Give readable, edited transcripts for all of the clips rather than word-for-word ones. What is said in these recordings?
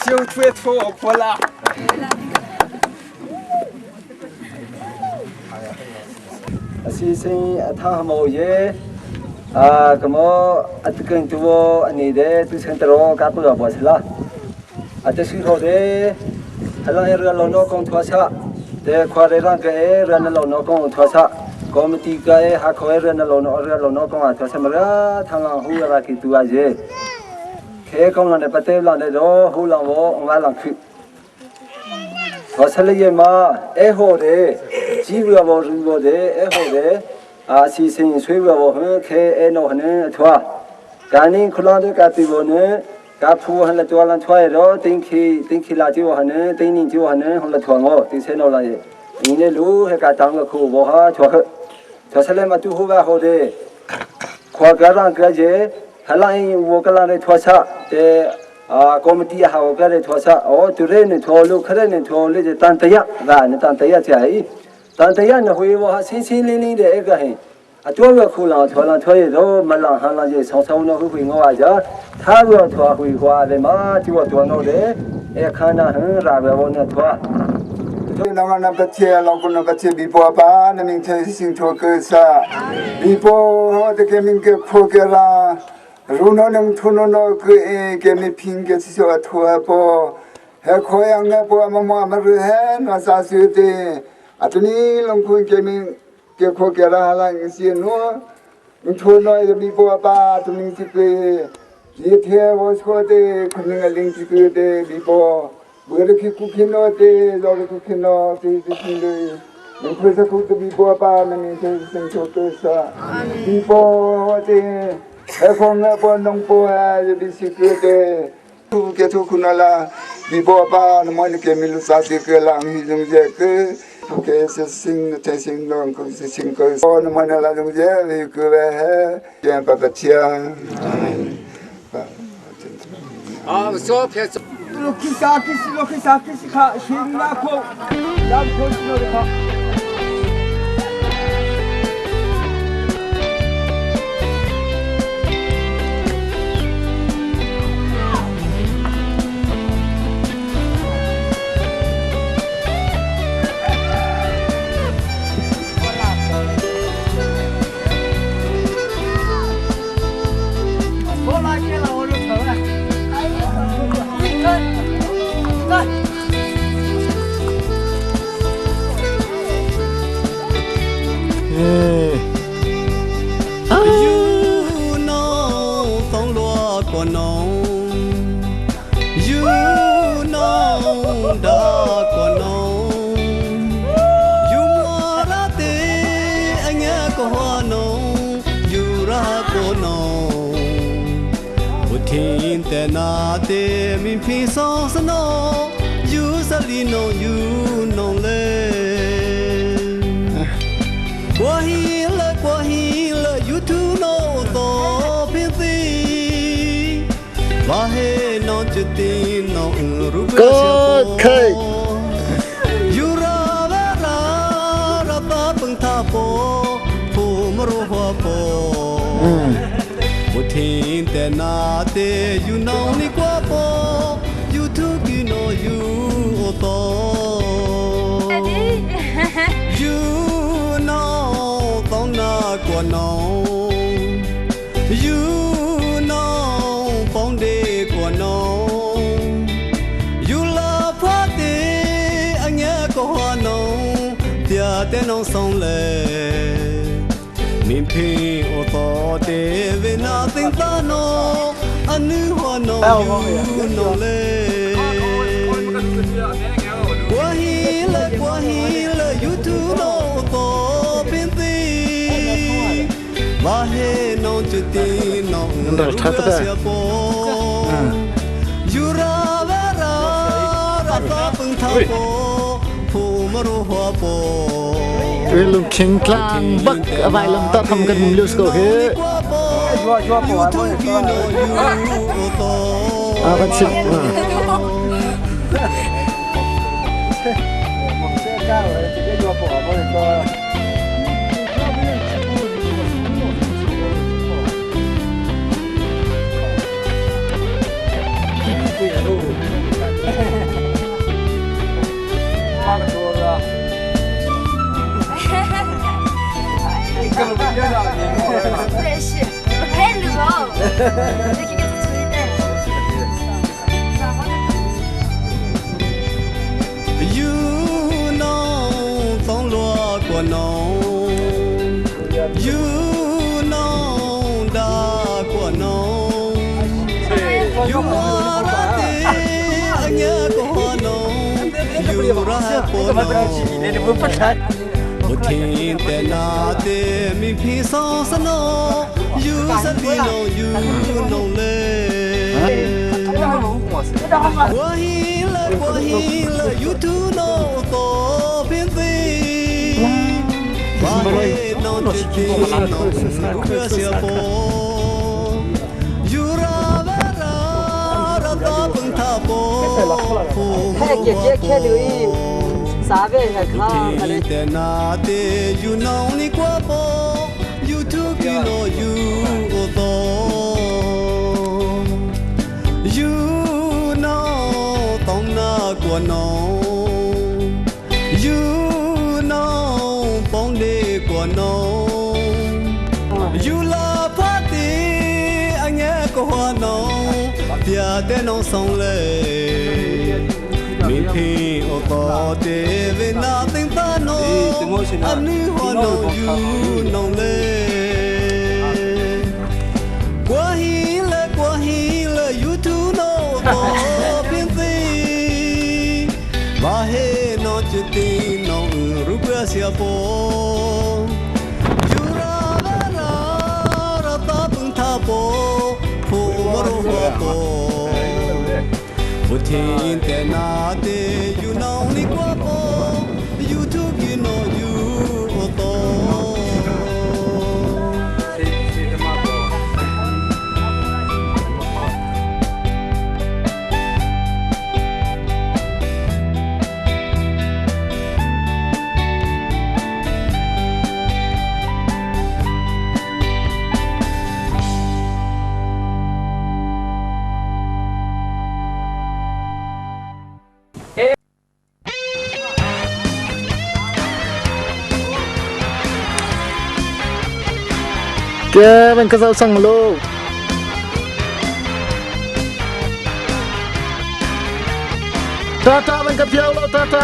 siêu thuyết thô của là si sinh thang mồ ye cái mồ cái chỗ anh ấy đấy tu sinh taro các bữa bỏ xí la cái sự thôi đấy hay là rồi nó con thua sa để qua đây rằng cái rồi nó con thua sa committee cái hạ khơi rồi nó con thua sa mà ra thằng nào hú ra cái tu aje thế con là để bắt tay là để đó hú làm vô ông ấy làm chuyện họ sẽ lấy mà hồ đấy chỉ vừa vào rừng vào đấy hồ đấy si sinh suy vừa vào hơn cái nó hơn thua cái này khôn đấy cái tiêu vào nữa cái phu hơn làตัวlà thua rồi tính khi là tiêu hơn tính nhìn tiêu hơn hơn là thua ngô tính thế nào là gì này lú hay cái tăng cái khu vào ha thua sẽ lấy mà tu hú vào hồ đấy khoa cái rằng cái gì hay là vô cái là để thua sa để committee hao cái để thua sa tụi này thua lúc cái này thua lúc để tan tay và nên tan tay chạy tan tay nó huy vào xin linh để cái gì tôi vừa khu là thua rồi mà là hàng là gì sống nó huy ngồi giờ thà vừa thua huy hoa để mà thua nó để khán giả hơn ra về vô nó thuaเรานำประเทศเราคนนำประเทศบีบัวบ้านมิงเทสิ่งทั่วเกิดซะบีบัวแต่แกมิงเก็บพวกแกละรู้น้องทุนน้องคือแกมีพิงแกสิสวัสทั่วปอเฮคอยอังเงปัวมาเรื่องน่าสาสุดอันนี้ลงคุยแกมิงเก็บพวกแกละหลังเสียนัวมิงทุนน้อยบีบัวบ้านตัวนี้สิเกยี่เทวสโคเตคนนึงลิงสิเกเตบีบัวBeriki kukino te, zori kukino te sindui. Mungkin kutu bibo apa nami te senjoto sa. Bibo te, ekong apa nongpo aja bisiku te. Ke tu kunala bibo apa namanya ke milu sasi ke lang hijung je ke. Ke sing te sing dong ke sing ke. Oh namanya la jung je li ke he. Yang papatia. so phe Lokisa kha shirina ko dam khosno kha Te min phi so sno you salino you no le kwa hi le you to no to phi ti va he no chuti no ru ka you ra pa pung tha po phu mro ho po Thiên te na te you know ni qua po you took you know you to you know tong na qua no you know phong de qua no you love party anh nhớ có hoa no tia te no song le Min phi o to te ve na ting ta no anu ho no you no le Kwa hi le you tu no to pin ti Va he no chu ti no dah chat dah. Lum king klang bak avai lum ta tham kan mung lius ko he. Jua po Awan sip. Một thiên tên na tên mi phi sao san no, you san ti no you no le. Qua hi la you tu no to pin ti. Ba he no ti no ku sia po. You ra ra ta pung tha po. Kia lưu Sa về là khá là để na để you know ni qua po YouTube you know you to you know tông na qua no you know bóng đê qua no you la party anh nghe có hoa no tia tên non song lệ mi phi ô tô để về na tình ta no anh đi hoa no you no le qua hi le you tu no to phiền gì ba he no chu ti no ru bia sia po you ra ta pung tha po phu ma ro ho po một thiên tên na để you know ni qua po YouTube you know you to Ke ben kasal sang lo. Tata ben ka piao lo tata.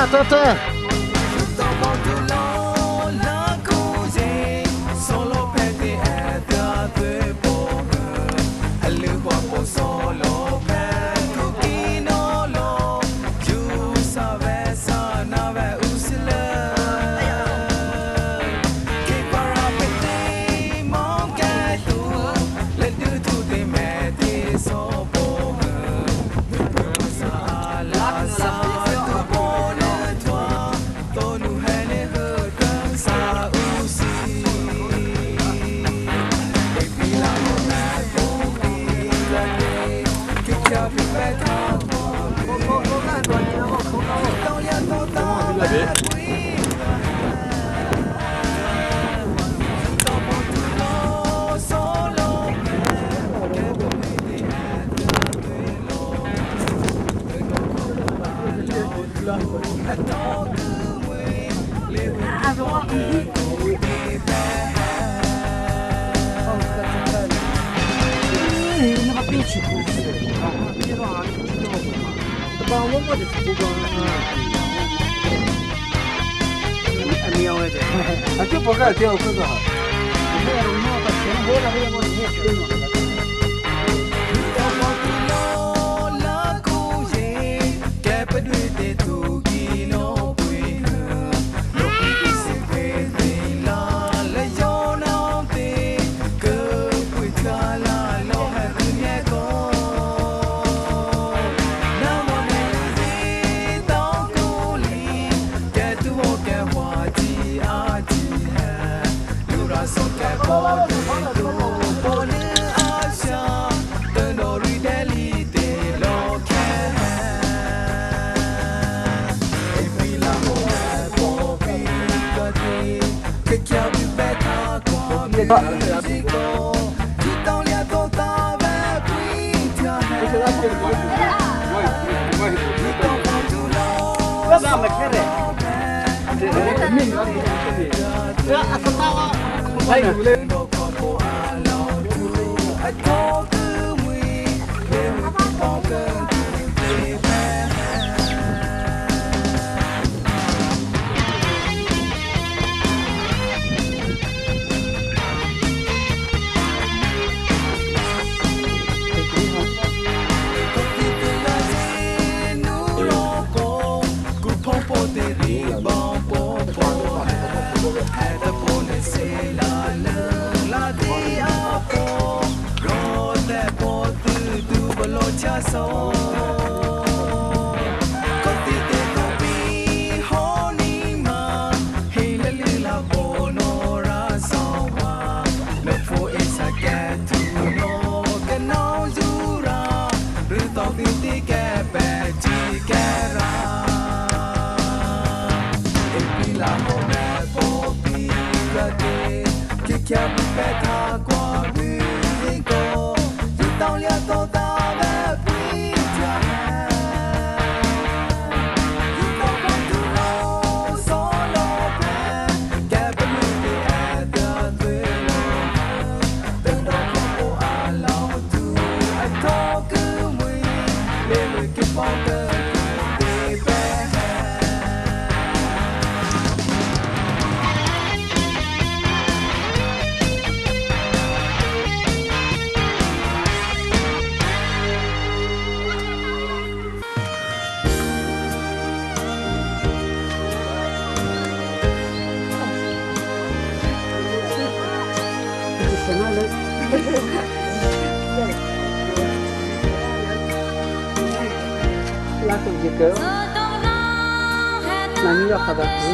Aku pakai dia aku tu. Hãy subscribe cho kênh Ghiền Mì Gõ để không bỏ lỡ Langsung juga. Nani ya kabar tu.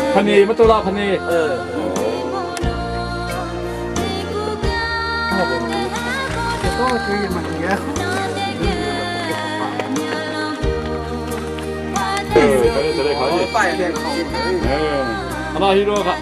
Pani betul lah Pani. Kita tu yang mana ya? Dari kali. Mana hero kak?